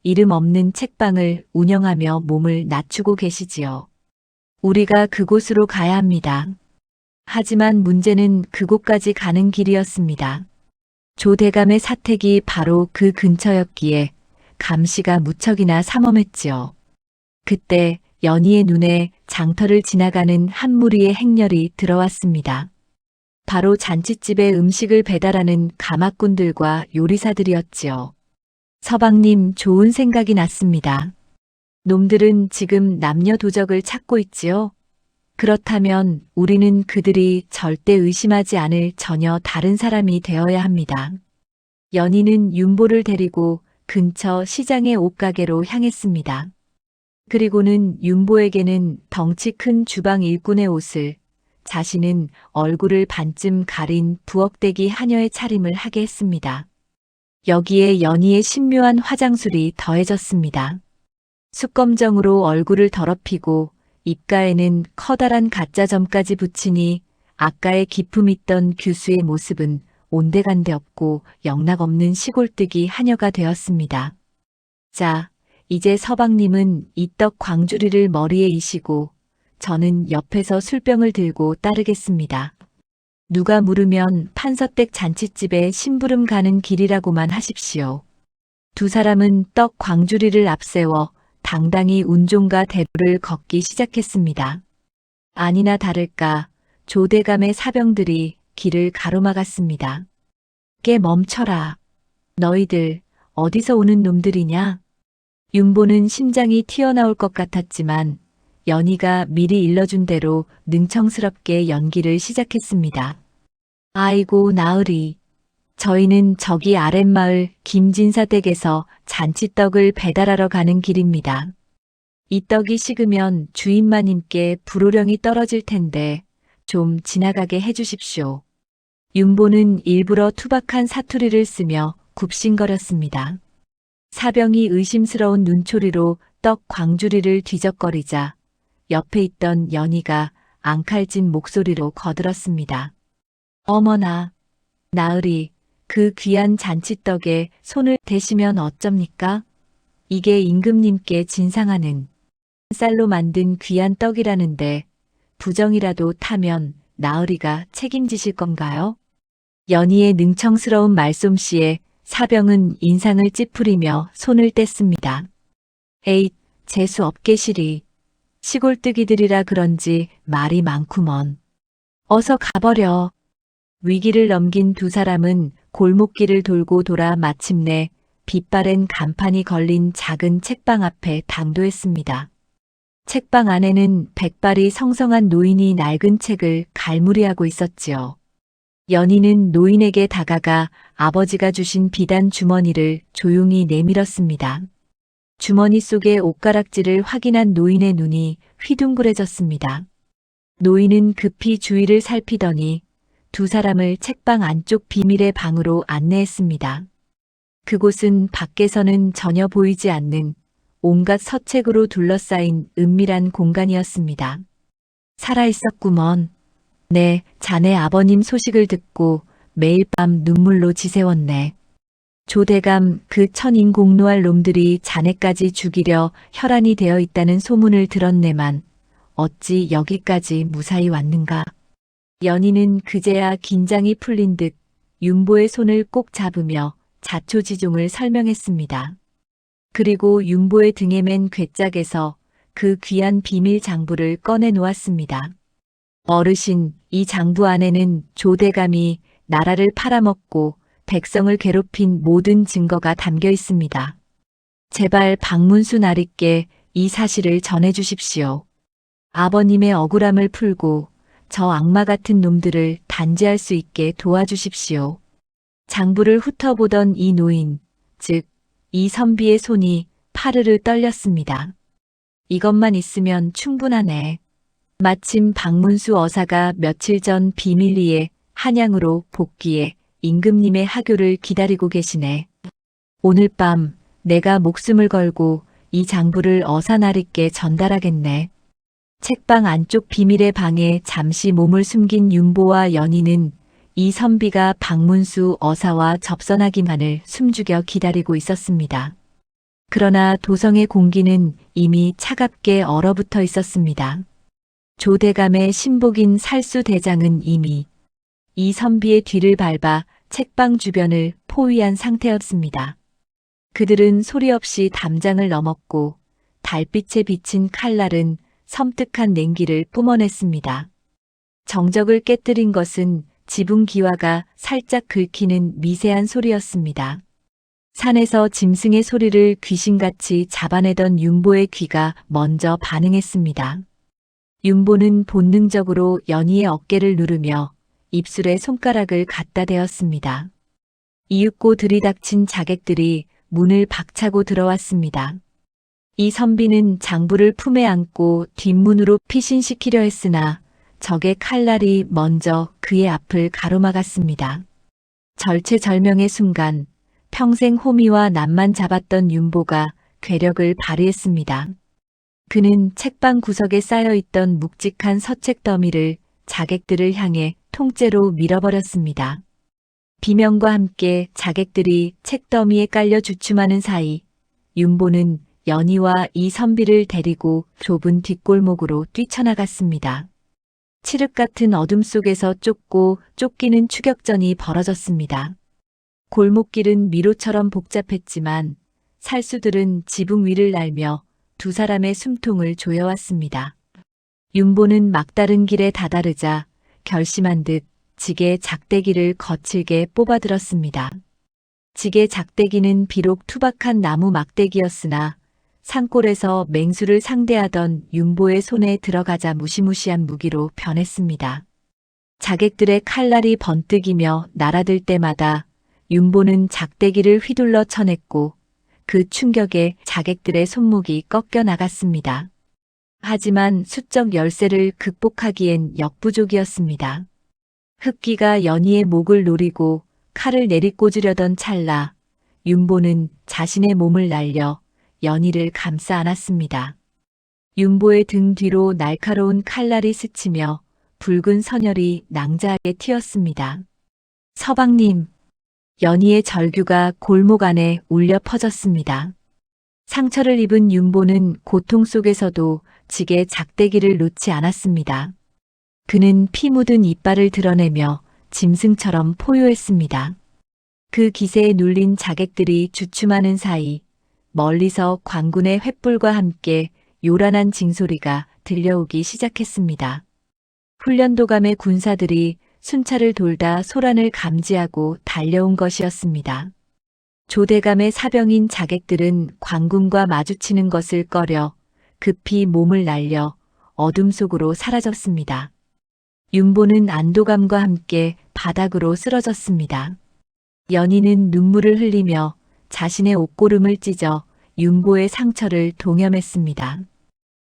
이름 없는 책방을 운영하며 몸을 낮추고 계시지요. 우리가 그곳으로 가야 합니다. 하지만 문제는 그곳까지 가는 길이었습니다. 조대감의 사택이 바로 그 근처였기에 감시가 무척이나 삼엄했지요. 그때 연희의 눈에 장터를 지나가는 한 무리의 행렬이 들어왔습니다. 바로 잔치집에 음식을 배달하는 가마꾼들과 요리사들이었지요. 서방님, 좋은 생각이 났습니다. 놈들은 지금 남녀 도적을 찾고 있지요. 그렇다면 우리는 그들이 절대 의심하지 않을 전혀 다른 사람이 되어야 합니다. 연희는 윤보를 데리고 근처 시장의 옷가게로 향했습니다. 그리고는 윤보에게는 덩치 큰 주방 일꾼의 옷을, 자신은 얼굴을 반쯤 가린 부엌대기 하녀의 차림을 하게 했습니다. 여기에 연희의 신묘한 화장술이 더해졌습니다. 숯검정으로 얼굴을 더럽히고 입가에는 커다란 가짜점까지 붙이니 아까의 기품 있던 규수의 모습은 온데간데 없고 영락없는 시골뜨기 하녀가 되었습니다. 자, 이제 서방님은 이 떡 광주리를 머리에 이시고 저는 옆에서 술병을 들고 따르겠습니다. 누가 물으면 판서댁 잔치집에 심부름 가는 길이라고만 하십시오. 두 사람은 떡 광주리를 앞세워 당당히 운종가 대로를 걷기 시작했습니다. 아니나 다를까 조대감의 사병들이 길을 가로막았습니다. 깨 멈춰라. 너희들 어디서 오는 놈들이냐? 윤보는 심장이 튀어나올 것 같았지만 연희가 미리 일러준 대로 능청스럽게 연기를 시작했습니다. 아이고 나으리. 저희는 저기 아랫마을 김진사 댁에서 잔치떡을 배달하러 가는 길입니다. 이 떡이 식으면 주인마님께 불호령이 떨어질 텐데 좀 지나가게 해주십시오. 윤보는 일부러 투박한 사투리를 쓰며 굽신거렸습니다. 사병이 의심스러운 눈초리로 떡 광주리를 뒤적거리자 옆에 있던 연희가 앙칼진 목소리로 거들었습니다. 어머나, 나으리, 그 귀한 잔치떡에 손을 대시면 어쩝니까? 이게 임금님께 진상하는 쌀로 만든 귀한 떡이라는데 부정이라도 타면 나으리가 책임지실 건가요? 연희의 능청스러운 말솜씨에 사병은 인상을 찌푸리며 손을 뗐습니다. 에잇, 재수 없게시리. 시골뜨기들이라 그런지 말이 많구먼. 어서 가버려. 위기를 넘긴 두 사람은 골목길을 돌고 돌아 마침내 빛바랜 간판이 걸린 작은 책방 앞에 당도했습니다. 책방 안에는 백발이 성성한 노인이 낡은 책을 갈무리하고 있었지요. 연희는 노인에게 다가가 아버지가 주신 비단 주머니를 조용히 내밀었습니다. 주머니 속의 옷가락질을 확인한 노인의 눈이 휘둥그레졌습니다. 노인은 급히 주위를 살피더니 두 사람을 책방 안쪽 비밀의 방으로 안내했습니다. 그곳은 밖에서는 전혀 보이지 않는 온갖 서책으로 둘러싸인 은밀한 공간이었습니다. 살아있었구먼. 네, 자네 아버님 소식을 듣고 매일 밤 눈물로 지새웠네. 조대감 그 천인공노할 놈들이 자네까지 죽이려 혈안이 되어 있다는 소문을 들었네만 어찌 여기까지 무사히 왔는가. 연희는 그제야 긴장이 풀린 듯 윤보의 손을 꼭 잡으며 자초지종을 설명했습니다. 그리고 윤보의 등에 맨 괴짝에서 그 귀한 비밀 장부를 꺼내 놓았습니다. 어르신, 이 장부 안에는 조대감이 나라를 팔아먹고 백성을 괴롭힌 모든 증거가 담겨 있습니다. 제발 박문수 나리께 이 사실을 전해 주십시오. 아버님의 억울함을 풀고 저 악마 같은 놈들을 단죄할 수 있게 도와주십시오. 장부를 훑어보던 이 노인, 즉 이선비의 손이 파르르 떨렸습니다. 이것만 있으면 충분하네. 마침 박문수 어사가 며칠 전 비밀리에 한양으로 복귀해 임금님의 하교를 기다리고 계시네. 오늘 밤 내가 목숨을 걸고 이 장부를 어사나리께 전달하겠네. 책방 안쪽 비밀의 방에 잠시 몸을 숨긴 윤보와 연희는 이 선비가 박문수 어사와 접선하기만을 숨죽여 기다리고 있었습니다. 그러나 도성의 공기는 이미 차갑게 얼어붙어 있었습니다. 조대감의 신복인 살수대장은 이미 이 선비의 뒤를 밟아 책방 주변을 포위한 상태였습니다. 그들은 소리 없이 담장을 넘었고 달빛에 비친 칼날은 섬뜩한 냉기를 뿜어냈습니다. 정적을 깨뜨린 것은 지붕 기와가 살짝 긁히는 미세한 소리였습니다. 산에서 짐승의 소리를 귀신같이 잡아내던 윤보의 귀가 먼저 반응했습니다. 윤보는 본능적으로 연희의 어깨를 누르며 입술에 손가락을 갖다 대었습니다. 이윽고 들이닥친 자객들이 문을 박차고 들어왔습니다. 이 선비는 장부를 품에 안고 뒷문으로 피신시키려 했으나 적의 칼날이 먼저 그의 앞을 가로막았습니다. 절체절명의 순간 평생 호미와 낯만 잡았던 윤보가 괴력을 발휘했습니다. 그는 책방 구석에 쌓여있던 묵직한 서책 더미를 자객들을 향해 통째로 밀어버렸습니다. 비명과 함께 자객들이 책 더미에 깔려 주춤하는 사이 윤보는 연희와 이 선비를 데리고 좁은 뒷골목으로 뛰쳐나갔습니다. 칠흑 같은 어둠 속에서 쫓고 쫓기는 추격전이 벌어졌습니다. 골목길은 미로처럼 복잡했지만 살수들은 지붕 위를 날며 두 사람의 숨통을 조여왔습니다. 윤보는 막다른 길에 다다르자 결심한 듯 지게 작대기를 거칠게 뽑아들었습니다. 지게 작대기는 비록 투박한 나무 막대기였으나 산골에서 맹수를 상대하던 윤보의 손에 들어가자 무시무시한 무기로 변했습니다. 자객들의 칼날이 번뜩이며 날아들 때마다 윤보는 작대기를 휘둘러 쳐냈고 그 충격에 자객들의 손목이 꺾여 나갔습니다. 하지만 수적 열세를 극복하기엔 역부족이었습니다. 흑기가 연희의 목을 노리고 칼을 내리꽂으려던 찰나 윤보는 자신의 몸을 날려 연희를 감싸 안았습니다. 윤보의 등 뒤로 날카로운 칼날이 스치며 붉은 선혈이 낭자하게 튀었습니다. 서방님, 연희의 절규가 골목 안에 울려 퍼졌습니다. 상처를 입은 윤보는 고통 속에서도 지게 작대기를 놓지 않았습니다. 그는 피 묻은 이빨을 드러내며 짐승처럼 포효했습니다. 그 기세에 눌린 자객들이 주춤하는 사이 멀리서 광군의 횃불과 함께 요란한 징소리가 들려오기 시작했습니다. 훈련도감의 군사들이 순찰을 돌다 소란을 감지하고 달려온 것이었습니다. 조대감의 사병인 자객들은 광군과 마주치는 것을 꺼려 급히 몸을 날려 어둠 속으로 사라졌습니다. 윤보는 안도감과 함께 바닥으로 쓰러졌습니다. 연희는 눈물을 흘리며 자신의 옷고름을 찢어 윤보의 상처를 동염했습니다.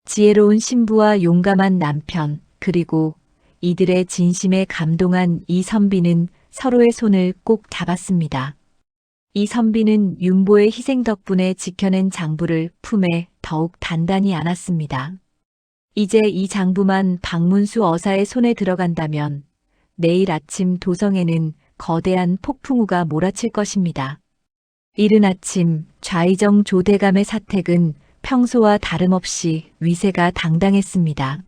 지혜로운 신부와 용감한 남편, 그리고 이들의 진심에 감동한 이 선비는 서로의 손을 꼭 잡았습니다. 이 선비는 윤보의 희생 덕분에 지켜낸 장부를 품에 더욱 단단히 안았습니다. 이제 이 장부만 박문수 어사의 손에 들어간다면 내일 아침 도성에는 거대한 폭풍우가 몰아칠 것입니다. 이른 아침 좌의정 조대감의 사택은 평소와 다름없이 위세가 당당했습니다.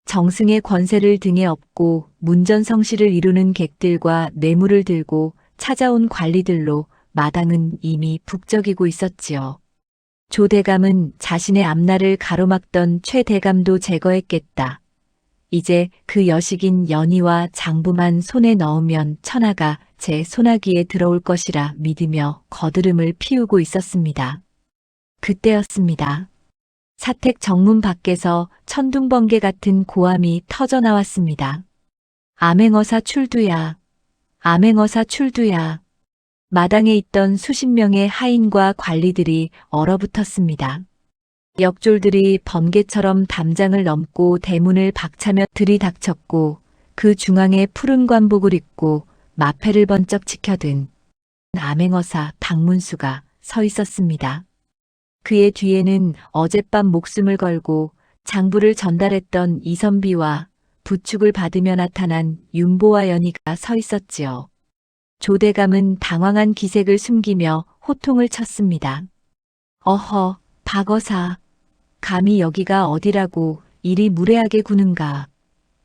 정승의 권세를 등에 업고 문전성시를 이루는 객들과 뇌물을 들고 찾아온 관리들로 마당은 이미 북적이고 있었지요. 조대감은 자신의 앞날을 가로막던 최대감도 제거했겠다. 이제 그 여식인 연희와 장부만 손에 넣으면 천하가 제 소나기에 들어올 것이라 믿으며 거드름을 피우고 있었습니다. 그때였습니다. 사택 정문 밖에서 천둥번개 같은 고함이 터져 나왔습니다. 암행어사 출두야. 암행어사 출두야. 마당에 있던 수십 명의 하인과 관리들이 얼어붙었습니다. 역졸들이 번개처럼 담장을 넘고 대문을 박차며 들이닥쳤고 그 중앙에 푸른 관복을 입고 마패를 번쩍 치켜든 암행어사 박문수가 서 있었습니다. 그의 뒤에는 어젯밤 목숨을 걸고 장부를 전달했던 이선비와 부축을 받으며 나타난 윤보와 연희가 서 있었지요. 조대감은 당황한 기색을 숨기며 호통을 쳤습니다. 어허, 박어사. 감히 여기가 어디라고 이리 무례하게 구는가.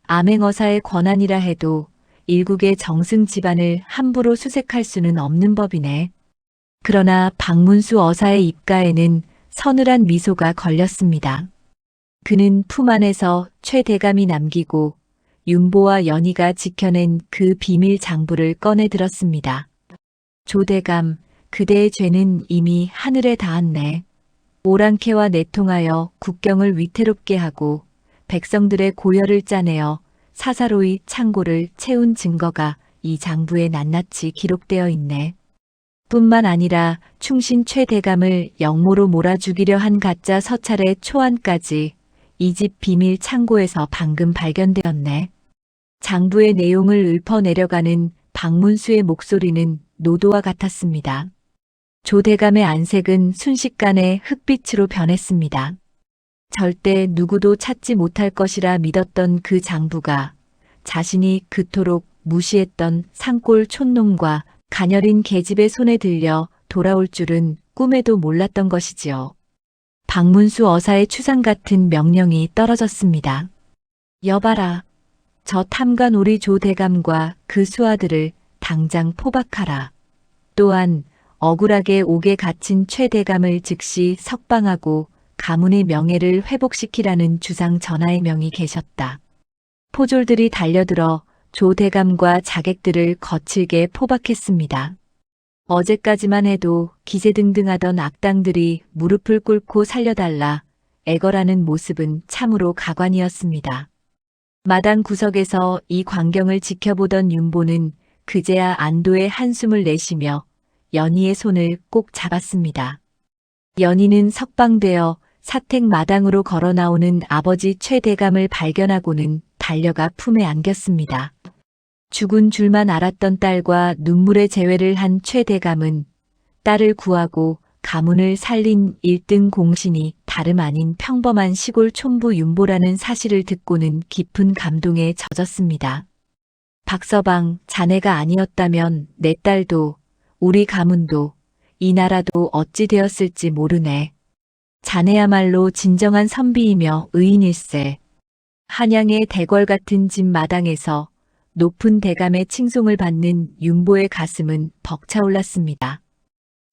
암행어사의 권한이라 해도 일국의 정승 집안을 함부로 수색할 수는 없는 법이네. 그러나 박문수 어사의 입가에는 서늘한 미소가 걸렸습니다. 그는 품 안에서 최 대감이 남기고 윤보와 연희가 지켜낸 그 비밀 장부를 꺼내 들었습니다. 조대감, 그대의 죄는 이미 하늘에 닿았네. 오랑캐와 내통하여 국경을 위태롭게 하고 백성들의 고열을 짜내어 사사로이 창고를 채운 증거가 이 장부에 낱낱이 기록되어 있네. 뿐만 아니라 충신 최 대감을 영모로 몰아 죽이려 한 가짜 서찰의 초안까지 이 집 비밀 창고에서 방금 발견되었네. 장부의 내용을 읊어내려가는 박문수의 목소리는 노도와 같았습니다. 조대감의 안색은 순식간에 흑빛으로 변했습니다. 절대 누구도 찾지 못할 것이라 믿었던 그 장부가 자신이 그토록 무시했던 산골 촌놈과 가녀린 계집의 손에 들려 돌아올 줄은 꿈에도 몰랐던 것이지요. 박문수 어사의 추상 같은 명령이 떨어졌습니다. 여봐라. 저 탐관 우리 조대감과 그 수하들을 당장 포박하라. 또한 억울하게 옥에 갇힌 최 대감을 즉시 석방하고 가문의 명예를 회복시키라는 주상 전하의 명이 계셨다. 포졸들이 달려들어 조 대감과 자객들을 거칠게 포박했습니다. 어제까지만 해도 기세등등하던 악당들이 무릎을 꿇고 살려달라 애걸하는 모습은 참으로 가관이었습니다. 마당 구석에서 이 광경을 지켜보던 윤보는 그제야 안도의 한숨을 내쉬며 연희의 손을 꼭 잡았습니다. 연희는 석방되어 사택 마당으로 걸어 나오는 아버지 최 대감을 발견하고는 달려가 품에 안겼습니다. 죽은 줄만 알았던 딸과 눈물의 재회를 한 최 대감은 딸을 구하고 가문을 살린 1등 공신이 다름 아닌 평범한 시골 촌부 윤보라는 사실을 듣고는 깊은 감동에 젖었습니다. 박서방, 자네가 아니었다면 내 딸도 우리 가문도 이 나라도 어찌 되었을지 모르네. 자네야말로 진정한 선비이며 의인일세. 한양의 대궐 같은 집 마당에서 높은 대감의 칭송을 받는 윤보의 가슴은 벅차올랐습니다.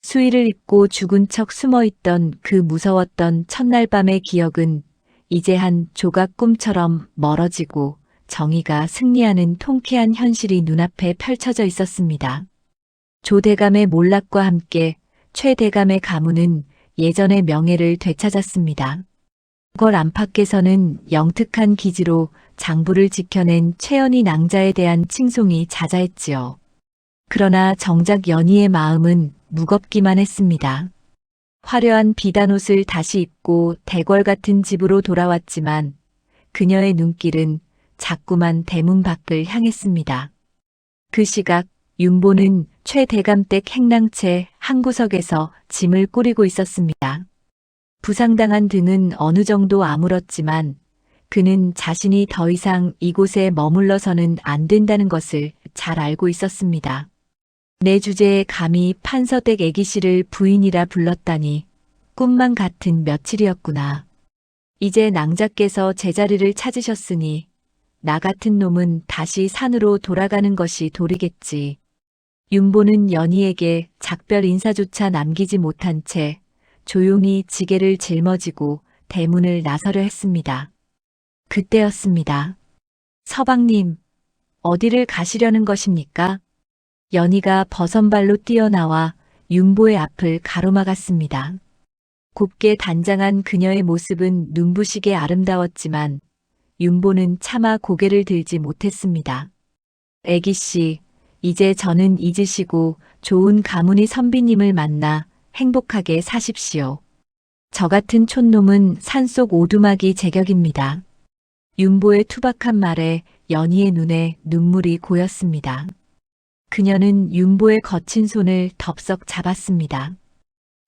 수의를 입고 죽은 척 숨어있던 그 무서웠던 첫날 밤의 기억은 이제 한 조각 꿈처럼 멀어지고 정의가 승리하는 통쾌한 현실이 눈앞에 펼쳐져 있었습니다. 조대감의 몰락과 함께 최 대감의 가문은 예전의 명예를 되찾았습니다. 궐 안팎에서는 영특한 기지로 장부를 지켜낸 최연희 낭자에 대한 칭송이 자자했지요. 그러나 정작 연희의 마음은 무겁기만 했습니다. 화려한 비단옷을 다시 입고 대궐 같은 집으로 돌아왔지만 그녀의 눈길은 자꾸만 대문 밖을 향했습니다. 그 시각 윤보는 최 대감댁 행랑채 한 구석에서 짐을 꾸리고 있었습니다. 부상당한 등은 어느 정도 아물었지만 그는 자신이 더 이상 이곳에 머물러서는 안 된다는 것을 잘 알고 있었습니다. 내 주제에 감히 판서댁 애기씨를 부인이라 불렀다니 꿈만 같은 며칠이었구나. 이제 낭자께서 제자리를 찾으셨으니 나 같은 놈은 다시 산으로 돌아가는 것이 도리겠지. 윤보는 연희에게 작별 인사조차 남기지 못한 채 조용히 지게를 짊어지고 대문을 나서려 했습니다. 그때였습니다. 서방님, 어디를 가시려는 것입니까? 연희가 버선발로 뛰어나와 윤보의 앞을 가로막았습니다. 곱게 단장한 그녀의 모습은 눈부시게 아름다웠지만 윤보는 차마 고개를 들지 못했습니다. 애기씨, 이제 저는 잊으시고 좋은 가문의 선비님을 만나 행복하게 사십시오. 저 같은 촌놈은 산속 오두막이 제격입니다. 윤보의 투박한 말에 연희의 눈에 눈물이 고였습니다. 그녀는 윤보의 거친 손을 덥석 잡았습니다.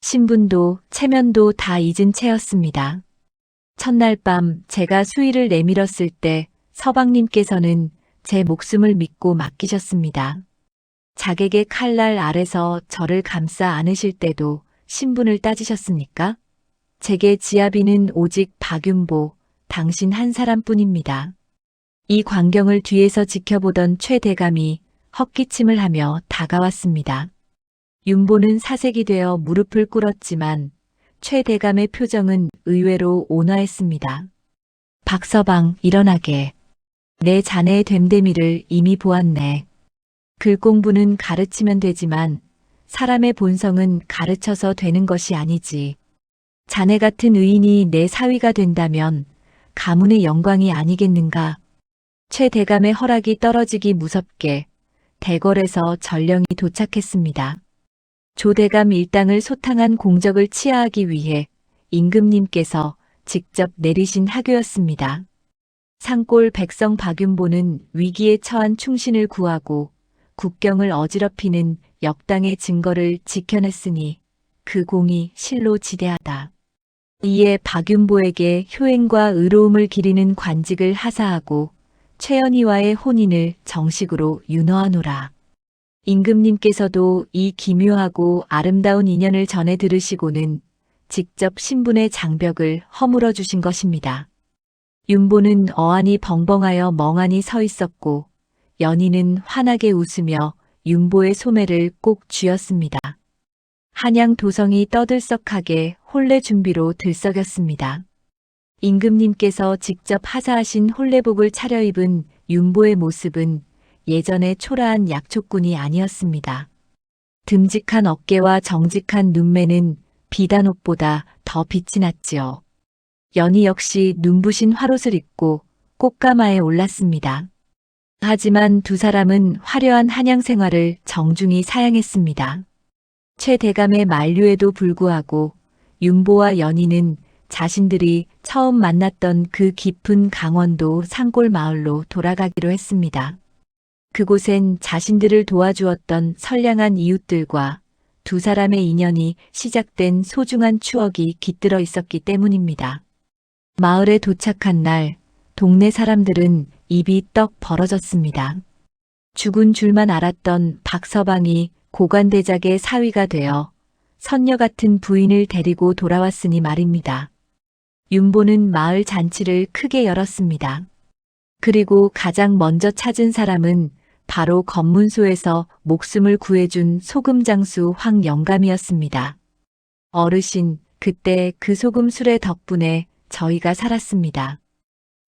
신분도 체면도 다 잊은 채였습니다. 첫날 밤 제가 수의를 내밀었을 때 서방님께서는 제 목숨을 믿고 맡기셨습니다. 자객의 칼날 아래서 저를 감싸 안으실 때도 신분을 따지셨습니까? 제게 지아비는 오직 박윤보, 당신 한 사람뿐입니다. 이 광경을 뒤에서 지켜보던 최 대감이 헛기침을 하며 다가왔습니다. 윤보는 사색이 되어 무릎을 꿇었지만 최 대감의 표정은 의외로 온화했습니다. 박서방, 일어나게. 내 자네의 됨됨이를 이미 보았네. 글 공부는 가르치면 되지만 사람의 본성은 가르쳐서 되는 것이 아니지. 자네 같은 의인이 내 사위가 된다면 가문의 영광이 아니겠는가. 최 대감의 허락이 떨어지기 무섭게 대궐에서 전령이 도착했습니다. 조 대감 일당을 소탕한 공적을 치하하기 위해 임금님께서 직접 내리신 하교였습니다. 산골 백성 박윤보는 위기에 처한 충신을 구하고 국경을 어지럽히는 역당의 증거를 지켜냈으니 그 공이 실로 지대하다. 이에 박윤보에게 효행과 의로움을 기리는 관직을 하사하고 최연희와의 혼인을 정식으로 윤허하노라. 임금님께서도 이 기묘하고 아름다운 인연을 전해 들으시고는 직접 신분의 장벽을 허물어 주신 것입니다. 윤보는 어안이 벙벙하여 멍하니 서 있었고 연희는 환하게 웃으며 윤보의 소매를 꼭 쥐었습니다. 한양 도성이 떠들썩하게 혼례 준비로 들썩였습니다. 임금님께서 직접 하사하신 혼례복을 차려입은 윤보의 모습은 예전의 초라한 약초꾼이 아니었습니다. 듬직한 어깨와 정직한 눈매는 비단 옷보다 더 빛이 났지요. 연희 역시 눈부신 화롯을 입고 꽃가마에 올랐습니다. 하지만 두 사람은 화려한 한양 생활을 정중히 사양했습니다. 최 대감의 만류에도 불구하고 윤보와 연희는 자신들이 처음 만났던 그 깊은 강원도 산골 마을로 돌아가기로 했습니다. 그곳엔 자신들을 도와주었던 선량한 이웃들과 두 사람의 인연이 시작된 소중한 추억이 깃들어 있었기 때문입니다. 마을에 도착한 날, 동네 사람들은 입이 떡 벌어졌습니다. 죽은 줄만 알았던 박서방이 고관대작의 사위가 되어 선녀 같은 부인을 데리고 돌아왔으니 말입니다. 윤보는 마을 잔치를 크게 열었습니다. 그리고 가장 먼저 찾은 사람은 바로 검문소에서 목숨을 구해준 소금장수 황영감이었습니다. 어르신, 그때 그 소금술의 덕분에 저희가 살았습니다.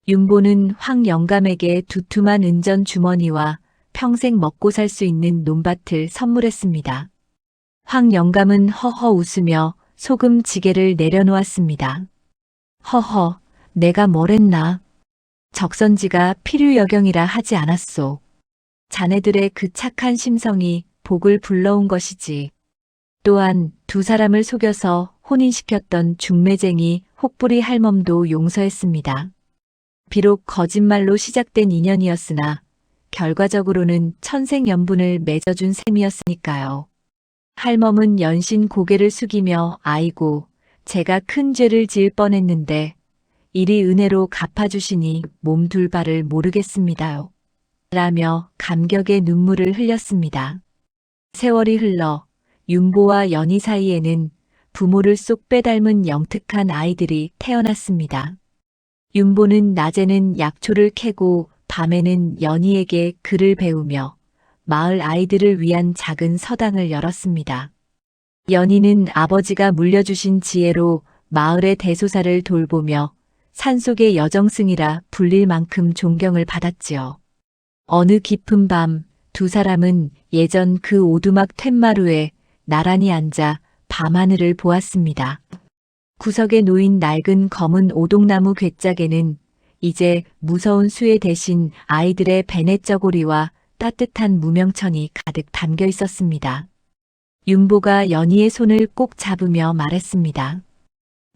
윤보는 황영감에게 두툼한 은전 주머니와 평생 먹고 살 수 있는 논밭을 선물했습니다. 황영감은 허허 웃으며 소금지게를 내려놓았습니다. 허허, 내가 뭘 했나? 적선지가 필요여경이라 하지 않았소. 자네들의 그 착한 심성이 복을 불러온 것이지. 또한 두 사람을 속여서 혼인시켰던 중매쟁이 혹부리 할멈도 용서했습니다. 비록 거짓말로 시작된 인연이었으나 결과적으로는 천생연분을 맺어준 셈이었으니까요. 할멈은 연신 고개를 숙이며 아이고, 제가 큰 죄를 지을 뻔했는데 이리 은혜로 갚아주시니 몸 둘 바를 모르겠습니다요. 라며 감격의 눈물을 흘렸습니다. 세월이 흘러 윤보와 연희 사이에는 부모를 쏙 빼닮은 영특한 아이들이 태어났습니다. 윤보는 낮에는 약초를 캐고 밤에는 연희에게 글을 배우며 마을 아이들을 위한 작은 서당을 열었습니다. 연희는 아버지가 물려주신 지혜로 마을의 대소사를 돌보며 산속의 여정승이라 불릴 만큼 존경을 받았지요. 어느 깊은 밤 두 사람은 예전 그 오두막 툇마루에 나란히 앉아 밤하늘을 보았습니다. 구석에 놓인 낡은 검은 오동나무 괴짝에는 이제 무서운 수에 대신 아이들의 베넷저고리와 따뜻한 무명천이 가득 담겨 있었습니다. 윤보가 연희의 손을 꼭 잡으며 말했습니다.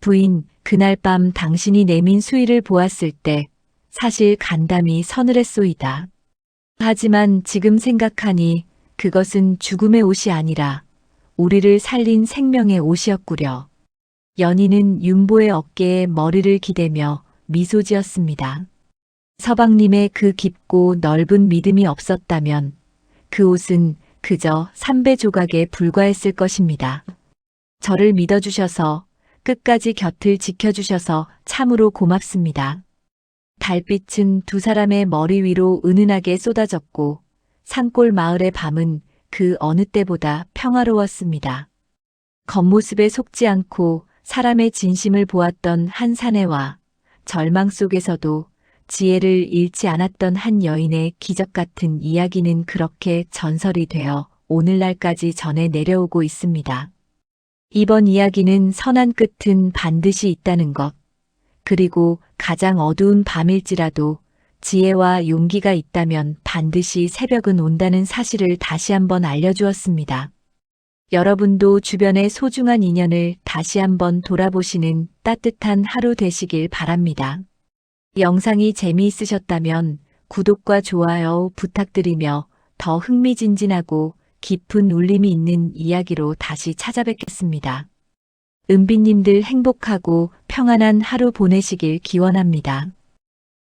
부인, 그날 밤 당신이 내민 수의를 보았을 때 사실 간담이 서늘했소이다. 하지만 지금 생각하니 그것은 죽음의 옷이 아니라 우리를 살린 생명의 옷이었구려. 연희는 윤보의 어깨에 머리를 기대며 미소 지었습니다. 서방님의 그 깊고 넓은 믿음이 없었다면 그 옷은 그저 삼배 조각에 불과했을 것입니다. 저를 믿어주셔서 끝까지 곁을 지켜주셔서 참으로 고맙습니다. 달빛은 두 사람의 머리 위로 은은하게 쏟아졌고 산골 마을의 밤은 그 어느 때보다 평화로웠습니다. 겉모습에 속지 않고 사람의 진심을 보았던 한 사내와 절망 속에서도 지혜를 잃지 않았던 한 여인의 기적 같은 이야기는 그렇게 전설이 되어 오늘날까지 전해 내려오고 있습니다. 이번 이야기는 선한 끝은 반드시 있다는 것, 그리고 가장 어두운 밤일지라도 지혜와 용기가 있다면 반드시 새벽은 온다는 사실을 다시 한번 알려주었습니다. 여러분도 주변의 소중한 인연을 다시 한번 돌아보시는 따뜻한 하루 되시길 바랍니다. 영상이 재미있으셨다면 구독과 좋아요 부탁드리며 더 흥미진진하고 깊은 울림이 있는 이야기로 다시 찾아뵙겠습니다. 은비님들 행복하고 평안한 하루 보내시길 기원합니다.